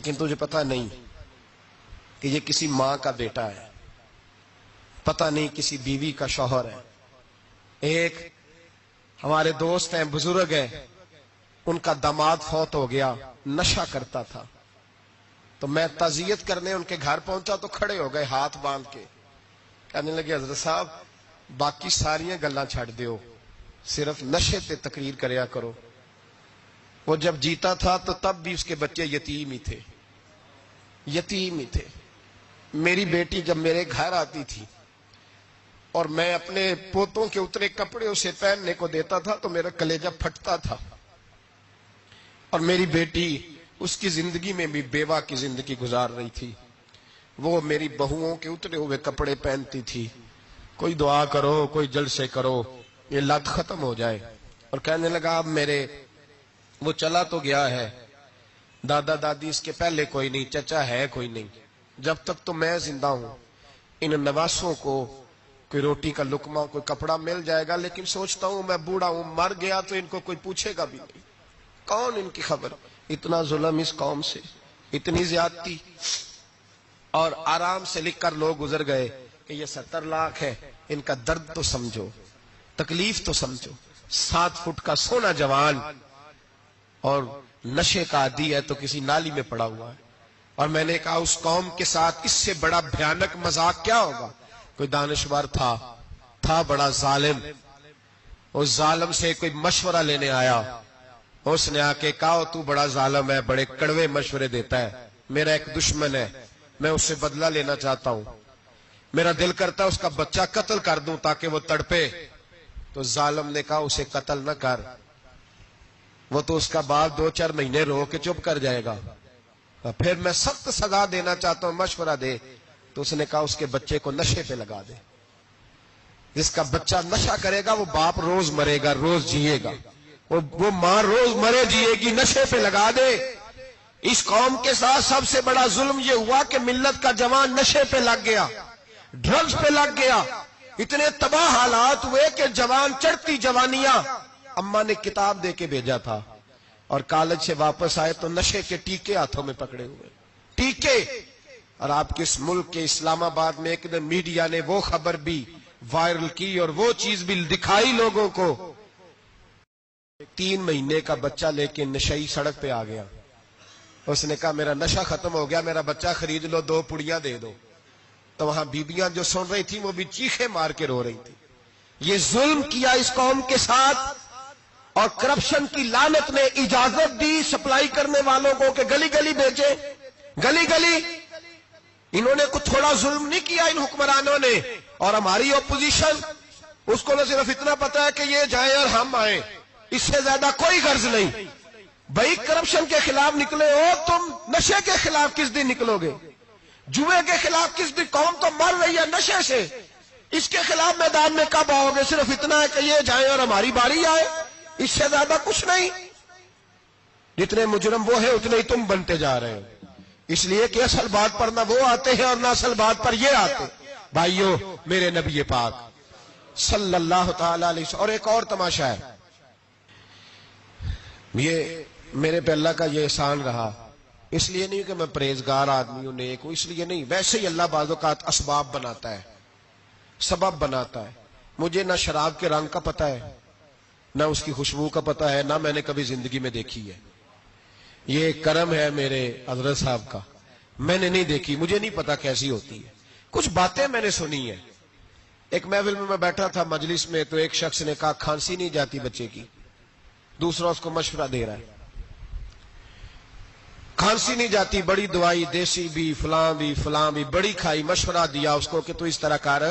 لیکن تجھے پتہ نہیں کہ یہ کسی ماں کا بیٹا ہے، پتہ نہیں کسی بیوی کا شوہر ہے۔ ایک ہمارے دوست ہیں، بزرگ ہیں، ان کا داماد فوت ہو گیا، نشہ کرتا تھا، تو میں تعزیت کرنے ان کے گھر پہنچا تو کھڑے ہو گئے ہاتھ باندھ کے، کہنے لگے حضرت صاحب باقی ساریاں گلاں چھڑ دیو، صرف نشے تے تقریر کریا کرو۔ وہ جب جیتا تھا تو تب بھی اس کے بچے یتیم ہی تھے، یتیم ہی تھے۔ میری بیٹی جب میرے گھر آتی تھی اور میں اپنے پوتوں کے اترے کپڑے اسے پہننے کو دیتا تھا تو میرا کلیجہ پھٹتا تھا، اور میری بیٹی اس کی زندگی میں بھی بیوہ کی زندگی گزار رہی تھی، وہ میری بہوؤں کے اترے ہوئے کپڑے پہنتی تھی۔ کوئی دعا کرو، کوئی جلسے کرو، یہ لت ختم ہو جائے۔ اور کہنے لگا اب میرے وہ چلا تو گیا ہے، دادا دادی اس کے پہلے کوئی نہیں، چچا ہے کوئی نہیں، جب تک تو میں زندہ ہوں ان نواسوں کو کوئی روٹی کا لقمہ، کوئی کپڑا مل جائے گا، لیکن سوچتا ہوں میں بوڑھا ہوں، مر گیا تو ان کو کوئی پوچھے گا بھی نہیں، کون ان کی خبر۔ اتنا ظلم اس قوم سے، اتنی زیادتی، اور آرام سے لکھ کر لوگ گزر گئے کہ یہ 70 لاکھ ہے، ان کا درد تو سمجھو، تکلیف تو سمجھو۔ 7 فٹ کا سونا جوان اور نشے کا عادی ہے تو کسی نالی میں پڑا ہوا ہے۔ اور میں نے کہا اس قوم کے ساتھ اس سے بڑا بھیانک مذاق کیا ہوگا۔ کوئی دانشور تھا بڑا ظالم، اس ظالم سے کوئی مشورہ لینے آیا، اس نے آ کے کہا تو بڑا ظالم ہے، بڑے کڑوے مشورے دیتا ہے، میرا ایک دشمن ہے، میں اس سے بدلہ لینا چاہتا ہوں، میرا دل کرتا ہے اس کا بچہ قتل کر دوں تاکہ وہ تڑپے۔ تو ظالم نے کہا اسے قتل نہ کر، وہ تو اس کا باپ 2-4 مہینے رو کے چپ کر جائے گا، پھر میں سخت سزا دینا چاہتا ہوں، مشورہ دے۔ تو اس نے کہا اس کے بچے کو نشے پہ لگا دے، جس کا بچہ نشہ کرے گا وہ باپ روز مرے گا، روز جیے گا، وہ ماں روز مرے جیے گی، نشے پہ لگا دے۔ اس قوم کے ساتھ سب سے بڑا ظلم یہ ہوا کہ ملت کا جوان نشے پہ لگ گیا، ڈرگز پہ لگ گیا، اتنے تباہ حالات ہوئے کہ جوان چڑھتی جوانیاں، اماں نے کتاب دے کے بھیجا تھا، اور کالج سے واپس آئے تو نشے کے ٹیکے ہاتھوں میں پکڑے ہوئے، ٹیکے۔ اور آپ کے اس ملک کے اسلام آباد میں ایک دن میڈیا نے وہ خبر بھی وائرل کی اور وہ چیز بھی دکھائی لوگوں کو، 3 مہینے کا بچہ لے کے نشئی سڑک پہ آ گیا، اس نے کہا میرا نشہ ختم ہو گیا، میرا بچہ خرید لو، 2 پڑیاں دے دو۔ تو وہاں بیبیاں جو سن رہی تھیں وہ بھی چیخے مار کے رو رہی تھی۔ یہ ظلم کیا اس قوم کے ساتھ، اور کرپشن کی لعنت نے اجازت دی سپلائی کرنے والوں کو کہ گلی گلی بیچے، گلی گلی۔ انہوں نے کچھ تھوڑا ظلم نہیں کیا ان حکمرانوں نے، اور ہماری اپوزیشن اس کو نہ صرف اتنا پتا ہے کہ یہ جائیں اور ہم آئیں، اس سے زیادہ کوئی غرض نہیں۔ بھائی کرپشن کے خلاف نکلے ہو تم، نشے کے خلاف کس دن نکلو گے؟ جوئے کے خلاف کس دن؟ قوم تو مر رہی ہے نشے سے، اس کے خلاف میدان میں کب آؤ گے؟ صرف اتنا ہے کہ یہ جائیں اور ہماری باری آئے، اس سے زیادہ کچھ نہیں۔ جتنے مجرم وہ ہیں اتنے ہی تم بنتے جا رہے ہو، اس لیے کہ اصل بات پر نہ وہ آتے ہیں اور نہ اصل بات پر یہ آتے۔ بھائیو، میرے نبی پاک صلی اللہ تعالی علیہ وسلم، اور ایک اور تماشا ہے، یہ میرے پہ اللہ کا یہ احسان رہا، اس لیے نہیں کہ میں پرہیزگار آدمی ہوں، نیک ہوں، اس لیے نہیں، ویسے ہی اللہ بعض اوقات اسباب بناتا ہے، سبب بناتا ہے۔ مجھے نہ شراب کے رنگ کا پتہ ہے، نہ اس کی خوشبو کا پتہ ہے، نہ میں نے کبھی زندگی میں دیکھی ہے، یہ کرم ہے میرے حضرت صاحب کا، میں نے نہیں دیکھی، مجھے نہیں پتا کیسی ہوتی ہے، کچھ باتیں میں نے سنی ہیں۔ ایک محفل میں میں بیٹھا تھا مجلس میں، تو ایک شخص نے کہا کھانسی نہیں جاتی بچے کی، دوسرا اس کو مشورہ دے رہا ہے، کھانسی نہیں جاتی، بڑی دوائی دیسی بھی فلاں بھی بڑی کھائی، مشورہ دیا اس کو کہ تو اس طرح کر،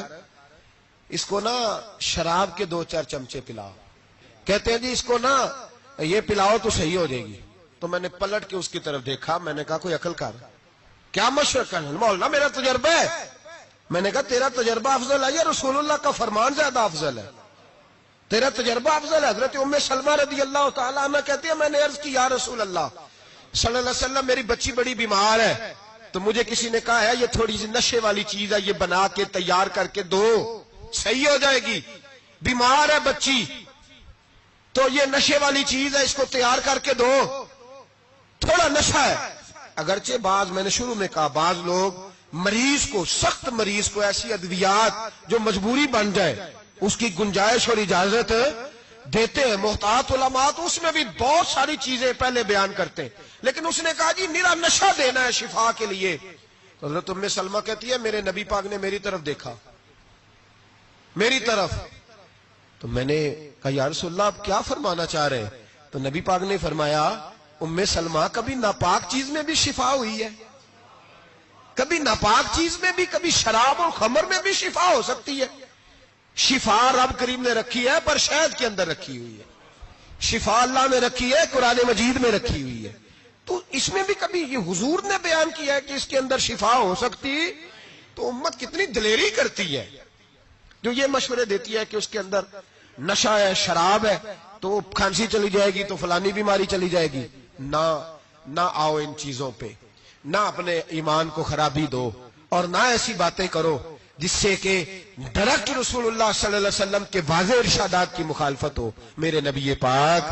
اس کو نا شراب کے 2-4 چمچے پلاؤ، کہتے ہیں جی اس کو نا یہ پلاؤ تو صحیح ہو جائے گی۔ تو میں نے پلٹ کے اس کی طرف دیکھا، میں نے کہا کوئی عقل کر، کیا مشورہ کرنا؟ مولانا میرا تجربہ ہے۔ میں نے کہا تیرا تجربہ افضل ہے یا رسول اللہ کا فرمان زیادہ افضل ہے؟ تیرا تجربہ افضل ہے۔ حضرت ام سلمہ رضی اللہ تعالیٰ عنہ کہتی ہے میں نے عرض کی یا رسول اللہ صلی اللہ علیہ وسلم میری بچی بڑی بیمار ہے، تو مجھے کسی نے کہا ہے یہ تھوڑی سی نشے والی چیز ہے، یہ بنا کے تیار کر کے دو، صحیح ہو جائے گی، بیمار ہے بچی تو یہ نشے والی چیز ہے، اس کو تیار کر کے دو، تھوڑا نشہ ہے۔ اگرچہ بعض، میں نے شروع میں کہا، بعض لوگ مریض کو، سخت مریض کو ایسی ادویات جو مجبوری بن جائے اس کی گنجائش اور اجازت دیتے ہیں. محتاط علماء تو اس میں بھی بہت ساری چیزیں پہلے بیان کرتے ہیں، لیکن اس نے کہا جی نرا نشہ دینا ہے شفا کے لیے. تو حضرت ام سلمہ کہتی ہے میرے نبی پاک نے میری طرف دیکھا، میری طرف. تو میں نے کہا یا رسول اللہ آپ کیا فرمانا چاہ رہے ہیں؟ تو نبی پاک نے فرمایا ام سلمہ کبھی ناپاک چیز میں بھی شفا ہوئی ہے، کبھی ناپاک چیز میں بھی، کبھی شراب اور خمر میں بھی شفا ہو سکتی ہے. شفا رب کریم نے رکھی ہے پر شہد کے اندر رکھی ہوئی ہے، شفا اللہ نے رکھی ہے قرآن مجید میں رکھی ہوئی ہے. تو اس میں بھی کبھی یہ حضور نے بیان کیا ہے کہ اس کے اندر شفا ہو سکتی، تو امت کتنی دلیری کرتی ہے جو یہ مشورے دیتی ہے کہ اس کے اندر نشہ ہے، شراب ہے، تو کھانسی چلی جائے گی تو فلانی بیماری چلی جائے گی. نہ آؤ ان چیزوں پہ، نہ اپنے ایمان کو خرابی دو، اور نہ ایسی باتیں کرو جس سے کہ ڈائریکٹ رسول اللہ صلی اللہ علیہ وسلم کے واضح ارشادات کی مخالفت ہو. میرے نبی پاک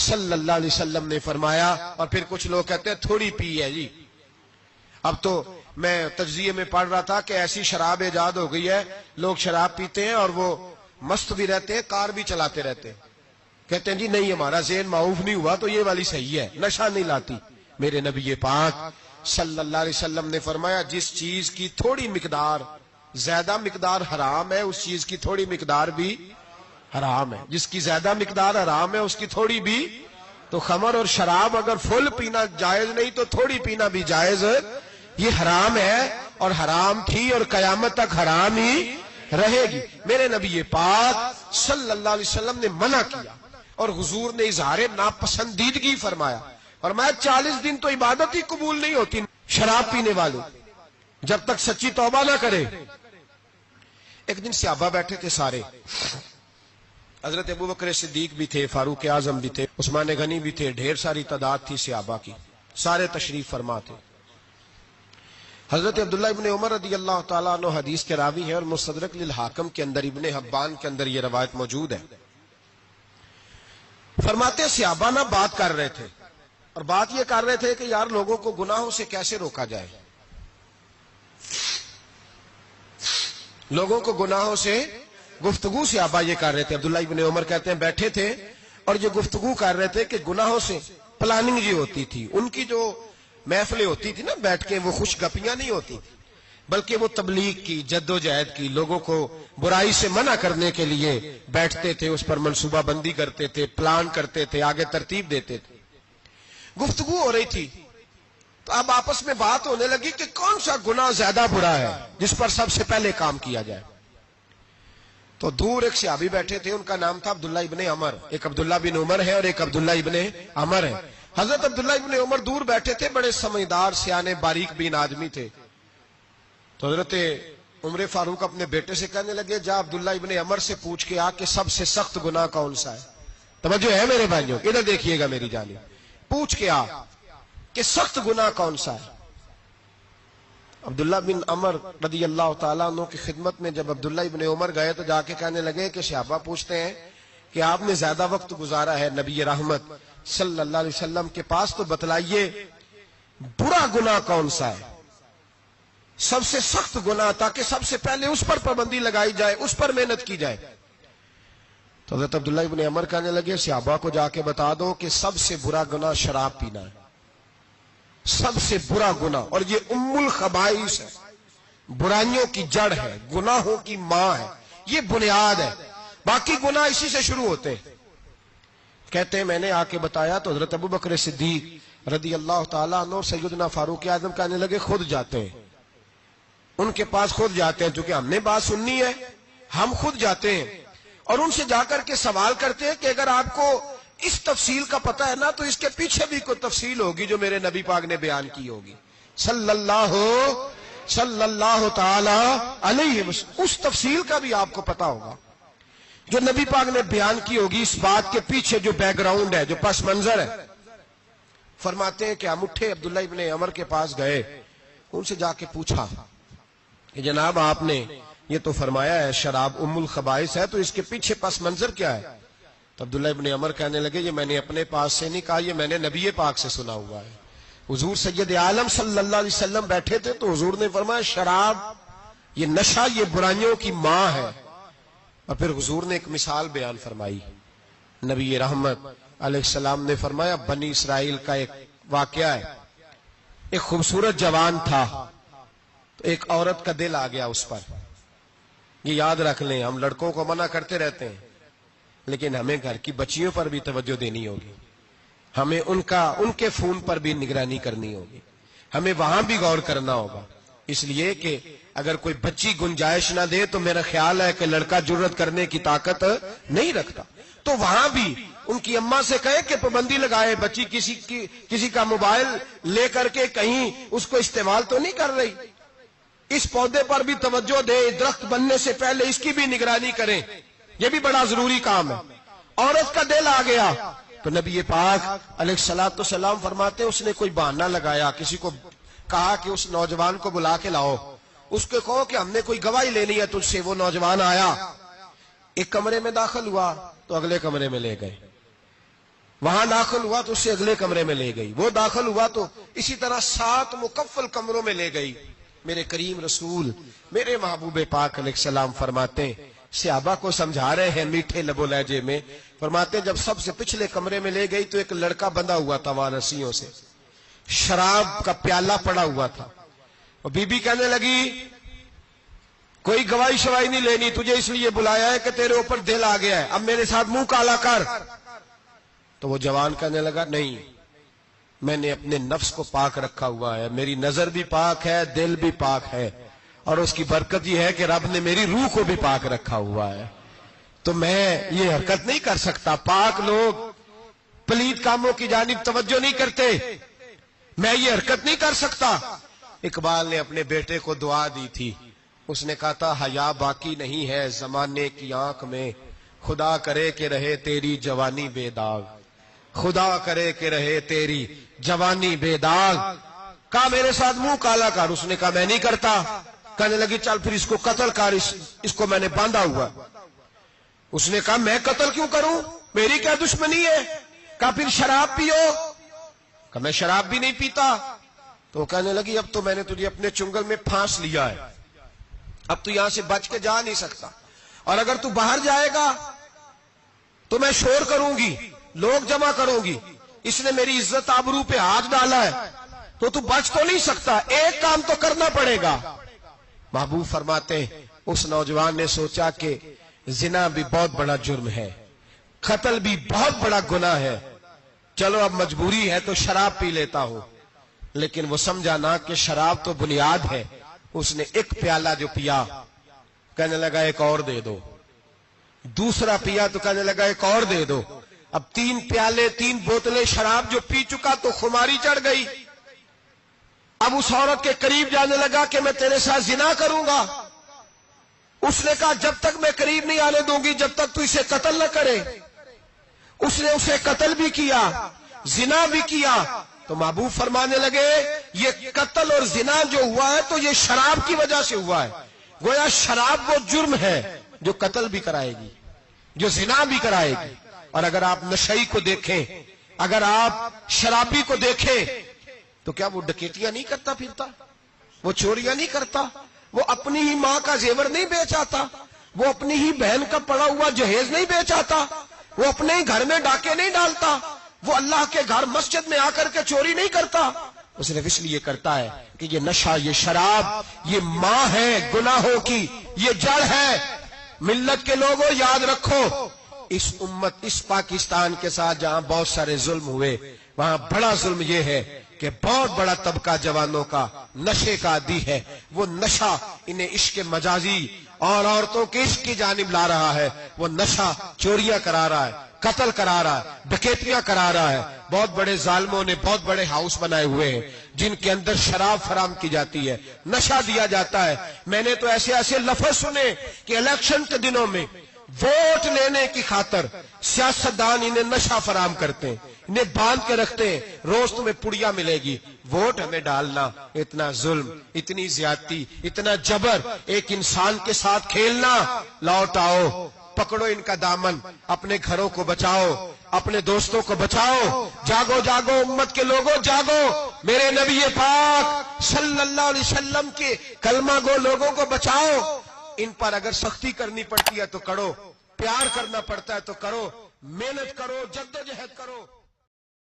صلی اللہ علیہ وسلم نے فرمایا. اور پھر کچھ لوگ کہتے ہیں تھوڑی پی ہے جی. اب تو میں تجزیے میں پڑھ رہا تھا کہ ایسی شراب ایجاد ہو گئی ہے، لوگ شراب پیتے ہیں اور وہ مست بھی رہتے ہیں، کار بھی چلاتے رہتے ہیں، کہتے ہیں جی نہیں ہمارا ذہن معاف نہیں ہوا تو یہ والی صحیح ہے، نشہ نہیں لاتی. میرے نبی پاک صلی اللہ علیہ وسلم نے فرمایا جس چیز کی تھوڑی مقدار، زیادہ مقدار حرام ہے اس چیز کی تھوڑی مقدار بھی حرام ہے. جس کی زیادہ مقدار حرام ہے اس کی تھوڑی بھی. تو خمر اور شراب اگر فل پینا جائز نہیں تو تھوڑی پینا بھی جائز، یہ حرام ہے اور حرام تھی اور قیامت تک حرام ہی رہے گی. میرے نبی پاک صلی اللہ علیہ وسلم نے منع کیا اور حضور نے اظہار ناپسندیدگی فرمایا. فرمایا 40 دن تو عبادت ہی قبول نہیں ہوتی شراب پینے والے جب تک سچی توبہ نہ کرے. ایک دن صحابہ بیٹھے تھے سارے، حضرت ابو بکر صدیق بھی تھے، فاروق اعظم بھی تھے، عثمان غنی بھی تھے، ڈھیر ساری تعداد تھی صحابہ کی، سارے تشریف فرما تھے. حضرت عبداللہ ابن عمر رضی اللہ تعالیٰ عنہ حدیث کے راوی ہے اور مستدرک للحاکم کے اندر، ابن حبان کے اندر یہ روایت موجود ہے. فرماتے صحابہ نہ بات کر رہے تھے اور بات یہ کر رہے تھے کہ یار لوگوں کو گناہوں سے کیسے روکا جائے، لوگوں کو گناہوں سے گفتگو. صحابہ یہ کر رہے تھے. عبداللہ ابن عمر کہتے ہیں بیٹھے تھے اور یہ گفتگو کر رہے تھے کہ گناہوں سے پلاننگ یہ ہوتی تھی. ان کی جو محفلیں ہوتی تھی نا بیٹھ کے، وہ خوش گپیاں نہیں ہوتی بلکہ وہ تبلیغ کی، جد و جہد کی، لوگوں کو برائی سے منع کرنے کے لیے بیٹھتے تھے، اس پر منصوبہ بندی کرتے تھے، پلان کرتے تھے، آگے ترتیب دیتے تھے. گفتگو ہو رہی تھی تو اب آپس میں بات ہونے لگی کہ کون سا گناہ زیادہ برا ہے جس پر سب سے پہلے کام کیا جائے. تو دور ایک صحابی بیٹھے تھے، ان کا نام تھا عبداللہ ابن عمر. ایک عبداللہ بن عمر ہے اور ایک عبداللہ ابن عمر ہے. حضرت عبداللہ ابن عمر دور بیٹھے تھے، بڑے سمجھدار سیانے باریک بین آدمی تھے. تو حضرت عمر فاروق اپنے بیٹے سے کہنے لگے جا عبداللہ ابن عمر سے پوچھ کے آ کہ سب سے سخت گناہ کون سا ہے. توجہ ہے میرے بھائیوں، ادھر دیکھیے گا میری جانب، پوچھ کے آ کہ سخت گناہ کون سا ہے. عبداللہ بن عمر رضی اللہ تعالیٰ عنہ کی خدمت میں جب عبداللہ ابن عمر گئے تو جا کے کہنے لگے کہ صحابہ پوچھتے ہیں کہ آپ نے زیادہ وقت گزارا ہے نبی رحمت صلی اللہ علیہ وسلم کے پاس، تو بتلائیے برا گناہ کون سا ہے، سب سے سخت گناہ، تاکہ سب سے پہلے اس پر پابندی لگائی جائے، اس پر محنت کی جائے. تو حضرت عبداللہ ابن عمر کہنے لگے صحابہ کو جا کے بتا دو کہ سب سے برا گناہ شراب پینا ہے، سب سے برا گناہ، اور یہ ام الخبائث ہے، برائیوں کی جڑ ہے، گناہوں کی ماں ہے، یہ بنیاد ہے، باقی گناہ اسی سے شروع ہوتے ہیں. کہتے ہیں میں نے آ کے بتایا تو حضرت ابو بکر صدیق رضی اللہ تعالیٰ عنہ اور سیدنا فاروق اعظم کہنے لگے خود جاتے ہیں، ان کے پاس خود جاتے ہیں، چونکہ ہم نے بات سننی ہے ہم خود جاتے ہیں اور ان سے جا کر کے سوال کرتے ہیں کہ اگر آپ کو اس تفصیل کا پتہ ہے نا تو اس کے پیچھے بھی کوئی تفصیل ہوگی جو میرے نبی پاک نے بیان کی ہوگی صلی اللہ تعالی علیہ وسلم، اس تفصیل کا بھی آپ کو پتہ ہوگا جو نبی پاک نے بیان کی ہوگی، اس بات کے پیچھے جو بیک گراؤنڈ ہے، جو پس منظر ہے. فرماتے ہیں کہ ہم اٹھے، عبداللہ ابن عمر کے پاس گئے، ان سے جا کے پوچھا کہ جناب آپ نے یہ تو فرمایا ہے شراب ام الخبائث ہے، تو اس کے پیچھے پس منظر کیا ہے؟ تو عبداللہ ابن عمر کہنے لگے یہ میں نے اپنے پاس سے نہیں کہا، یہ میں نے نبی پاک سے سنا ہوا ہے حضور سید عالم صلی اللہ علیہ وسلم بیٹھے تھے تو حضور نے فرمایا شراب یہ نشہ یہ برائیوں کی ماں ہے. اور پھر حضور نے ایک مثال بیان فرمائی. نبی رحمت علیہ السلام نے فرمایا بنی اسرائیل کا ایک واقعہ ہے. ایک خوبصورت جوان تھا تو ایک عورت کا دل آ گیا اس پر. یہ یاد رکھ لیں, ہم لڑکوں کو منع کرتے رہتے ہیں لیکن ہمیں گھر کی بچیوں پر بھی توجہ دینی ہوگی, ہمیں ان کے فون پر بھی نگرانی کرنی ہوگی, ہمیں وہاں بھی غور کرنا ہوگا. اس لیے کہ اگر کوئی بچی گنجائش نہ دے تو میرا خیال ہے کہ لڑکا جرت کرنے کی طاقت نہیں رکھتا. تو وہاں بھی ان کی اماں سے کہے کہ پابندی لگائے, بچی کسی کا موبائل لے کر کے کہیں اس کو استعمال تو نہیں کر رہی, اس پودے پر بھی توجہ دے, درخت بننے سے پہلے اس کی بھی نگرانی کریں, یہ بھی بڑا ضروری کام ہے. عورت کا دل آ گیا تو نبی پاک علیہ الصلوۃ والسلام فرماتے اس نے کوئی بہانہ لگایا, کسی کو کہا کہ اس نوجوان کو بلا کے لاؤ, اس کو کہو کہ ہم نے کوئی گواہی لینی ہے تجھ سے. وہ نوجوان آیا, ایک کمرے میں داخل ہوا تو اگلے کمرے میں لے گئے, وہاں داخل ہوا تو اس سے اگلے کمرے میں لے گئی, وہ داخل ہوا تو اسی طرح 7 مکفل کمروں میں لے گئی. میرے کریم رسول میرے محبوب پاک علیہ السلام فرماتے, صحابہ کو سمجھا رہے ہیں میٹھے لب و لہجے میں, فرماتے جب سب سے پچھلے کمرے میں لے گئی تو ایک لڑکا بندھا ہوا تھا وہاں رسیوں سے, شراب کا پیالہ پڑا ہوا تھا. اور بی بی کہنے لگی کوئی گواہی شواہی نہیں لینی, تجھے اس لیے بلایا ہے کہ تیرے اوپر دل آ گیا ہے, اب میرے ساتھ منہ کالا کر. تو وہ جوان کہنے لگا نہیں, میں نے اپنے نفس کو پاک رکھا ہوا ہے, میری نظر بھی پاک ہے, دل بھی پاک ہے, اور اس کی برکت یہ ہے کہ رب نے میری روح کو بھی پاک رکھا ہوا ہے, تو میں یہ حرکت نہیں کر سکتا. پاک لوگ پلید کاموں کی جانب توجہ نہیں کرتے, میں یہ حرکت نہیں کر سکتا. اقبال نے اپنے بیٹے کو دعا دی تھی, اس نے کہا تھا حیا باقی نہیں ہے زمانے کی آنکھ میں, خدا کرے کہ رہے تیری جوانی بے داغ, خدا کرے کہ رہے تیری جوانی بے داغ. کہا میرے ساتھ منہ کالا کر, اس نے کہا میں نہیں کرتا. کہنے لگی چل پھر اس کو قتل کر, اس کو میں نے باندھا ہوا. اس نے کہا میں قتل کیوں کروں, میری کیا دشمنی ہے. کہا پھر شراب پیو, کہا میں شراب بھی نہیں پیتا. تو کہنے لگی اب تو میں نے تجھے اپنے چنگل میں پھانس لیا ہے, اب تو یہاں سے بچ کے جا نہیں سکتا, اور اگر تو باہر جائے گا تو میں شور کروں گی, لوگ جمع کروں گی, اس نے میری عزت آبرو پہ ہاتھ ڈالا ہے, تو بچ تو نہیں سکتا, ایک کام تو کرنا پڑے گا. محبوب فرماتے اس نوجوان نے سوچا کہ زنا بھی بہت بڑا جرم ہے, قتل بھی بہت بڑا گناہ ہے, چلو اب مجبوری ہے تو شراب پی لیتا ہوں. لیکن وہ سمجھا نہ کہ شراب تو بنیاد ہے. اس نے ایک پیالہ جو پیا, کہنے لگا ایک اور دے دو, دوسرا پیا تو کہنے لگا ایک اور دے دو. اب 3 پیالے 3 بوتلیں شراب جو پی چکا تو خماری چڑھ گئی. اب اس عورت کے قریب جانے لگا کہ میں تیرے ساتھ زنا کروں گا. اس نے کہا جب تک میں قریب نہیں آنے دوں گی جب تک تو اسے قتل نہ کرے. اس نے اسے قتل بھی کیا, زنا بھی کیا. تو محبوب فرمانے لگے یہ قتل اور زنا جو ہوا ہے تو یہ شراب کی وجہ سے ہوا ہے. گویا شراب وہ جرم ہے جو قتل بھی کرائے گی, جو زنا بھی کرائے گی. اور اگر آپ نشئی کو دیکھیں, اگر آپ شرابی کو دیکھیں تو کیا وہ ڈکیتیاں نہیں کرتا پھرتا, وہ چوریاں نہیں کرتا, وہ اپنی ہی ماں کا زیور نہیں بیچ آتا, وہ اپنی ہی بہن کا پڑا ہوا جہیز نہیں بیچ آتا, وہ اپنے ہی گھر میں ڈاکے نہیں ڈالتا, وہ اللہ کے گھر مسجد میں آ کر کے چوری نہیں کرتا. وہ صرف اس لیے کرتا ہے کہ یہ نشہ, یہ شراب یہ ماں ہے گناہوں کی, یہ جڑ ہے. ملت کے لوگوں یاد رکھو, اس امت اس پاکستان کے ساتھ جہاں بہت سارے ظلم ہوئے وہاں بڑا ظلم یہ ہے کہ بہت بڑا طبقہ جوانوں کا نشے کا عادی ہے. وہ نشہ انہیں عشق مجازی اور عورتوں کے عشق کی جانب لا رہا ہے. وہ نشہ چوریاں کرا رہا ہے, قتل کرا رہا ہے, ڈکیتیاں کرا رہا ہے. بہت بڑے ظالموں نے بہت بڑے ہاؤس بنائے ہوئے ہیں جن کے اندر شراب فراہم کی جاتی ہے, نشہ دیا جاتا ہے. میں نے تو ایسے ایسے لفظ سنے کہ الیکشن کے دنوں میں ووٹ لینے کی خاطر سیاستدان انہیں نشہ فراہم کرتے ہیں, انہیں باندھ کے رکھتے ہیں, روز تمہیں پڑیا ملے گی, ووٹ ہمیں ڈالنا. اتنا ظلم, اتنی زیادتی, اتنا جبر, ایک انسان کے ساتھ کھیلنا. لوٹ آؤ, پکڑو ان کا دامن, اپنے گھروں کو بچاؤ, اپنے دوستوں کو بچاؤ. جاگو جاگو امت کے لوگوں جاگو, میرے نبی پاک صلی اللہ علیہ وسلم کے کلمہ گو لوگوں کو بچاؤ. ان پر اگر سختی کرنی پڑتی ہے تو کرو، پیار کرنا پڑتا ہے تو کرو، محنت کرو، جدوجہد کرو.